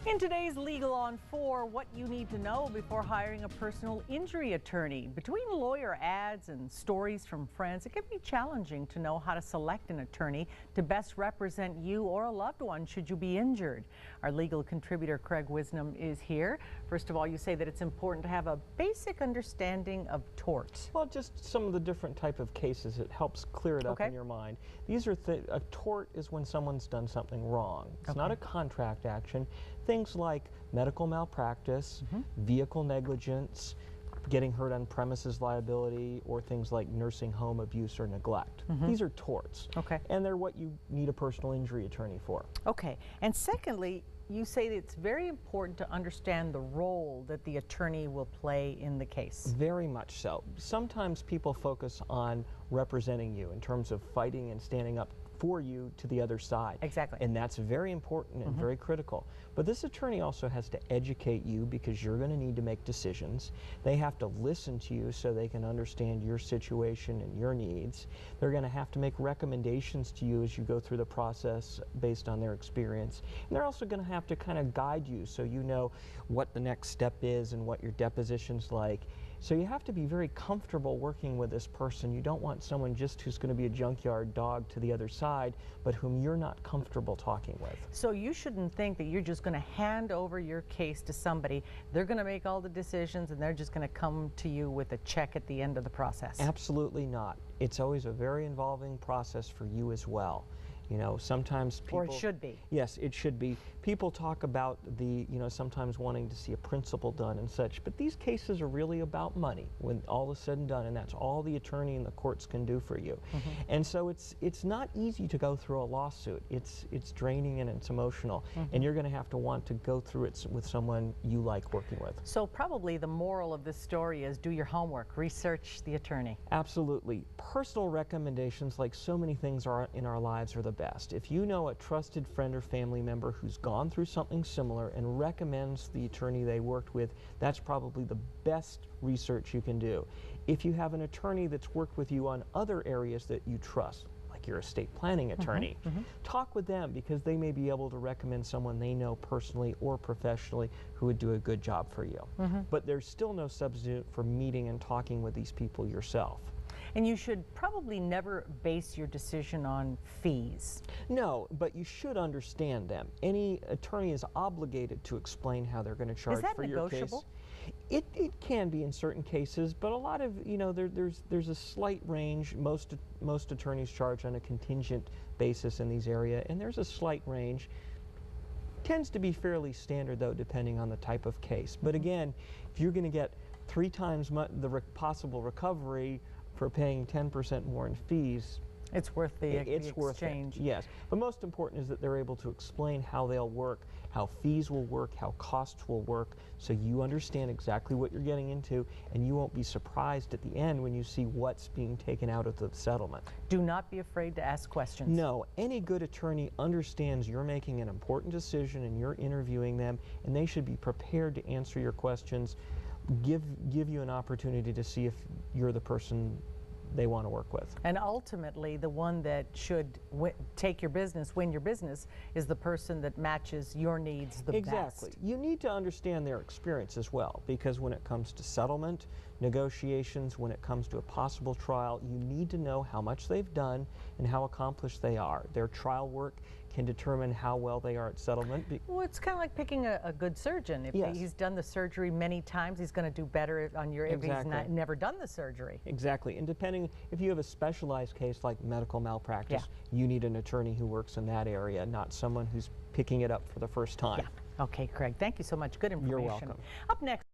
In today's Legal on 4, what you need to know before hiring a personal injury attorney. Between lawyer ads and stories from friends, it can be challenging to know how to select an attorney to best represent you or a loved one should you be injured. Our legal contributor, Craig Wisnam, is here. First of all, you say that it's important to have a basic understanding of torts. Well, just some of the different type of cases. It helps clear it up in your mind. These are a tort is when someone's done something wrong. It's not a contract action. Things like medical malpractice, vehicle negligence, getting hurt on premises liability, or things like nursing home abuse or neglect. These are torts. And they're what you need a personal injury attorney for. And secondly, you say that it's very important to understand the role that the attorney will play in the case. Very much so. Sometimes people focus on representing you in terms of fighting and standing up for you to the other side. And that's very important and very critical. But this attorney also has to educate you because you're going to need to make decisions. They have to listen to you so they can understand your situation and your needs. They're going to have to make recommendations to you as you go through the process based on their experience. And they're also going to have to kind of guide you so you know what the next step is and what your deposition's like. So you have to be very comfortable working with this person. You don't want someone just who's going to be a junkyard dog to the other side, but whom you're not comfortable talking with. So you shouldn't think that you're just going to hand over your case to somebody. They're going to make all the decisions and they're just going to come to you with a check at the end of the process. Absolutely not. It's always a very involving process for you as well. You know, sometimes people... Or it should be. Yes, it should be. People talk about sometimes wanting to see a principal done and such, but these cases are really about money when all is said and done, and that's all the attorney and the courts can do for you. And so it's not easy to go through a lawsuit. It's draining and it's emotional, and you're going to have to want to go through it with someone you like working with. So probably the moral of this story is do your homework, research the attorney. Absolutely. Personal recommendations, like so many things in our lives, are the best. If you know a trusted friend or family member who's gone through something similar and recommends the attorney they worked with, that's probably the best research you can do. If you have an attorney that's worked with you on other areas that you trust, like your estate planning attorney, talk with them because they may be able to recommend someone they know personally or professionally who would do a good job for you. But there's still no substitute for meeting and talking with these people yourself. And you should probably never base your decision on fees. No, but you should understand them. Any attorney is obligated to explain how they're going to charge for your case. Is that negotiable? It can be in certain cases, but a lot of, there's a slight range. Most attorneys charge on a contingent basis in these areas, and there's a slight range. Tends to be fairly standard, though, depending on the type of case. But again, if you're going to get 3 times the possible recovery for paying 10% more in fees, it's worth the exchange. Worth it, yes. But most important is that they're able to explain how they'll work, how fees will work, how costs will work, so you understand exactly what you're getting into, and you won't be surprised at the end when you see what's being taken out of the settlement. Do not be afraid to ask questions. No, any good attorney understands you're making an important decision and you're interviewing them, and they should be prepared to answer your questions, give you an opportunity to see if you're the person they want to work with. And ultimately, the one that should take your business, win your business, is the person that matches your needs the best. Exactly. You need to understand their experience as well, because when it comes to settlement, negotiations, when it comes to a possible trial, you need to know how much they've done and how accomplished they are. Their trial work can determine how well they are at settlement. Well, it's kind of like picking a good surgeon. If he's done the surgery many times, he's going to do better on your if he's never done the surgery. Exactly. And depending, if you have a specialized case like medical malpractice, you need an attorney who works in that area, not someone who's picking it up for the first time. Okay, Craig, thank you so much. Good information. You're welcome. Up next.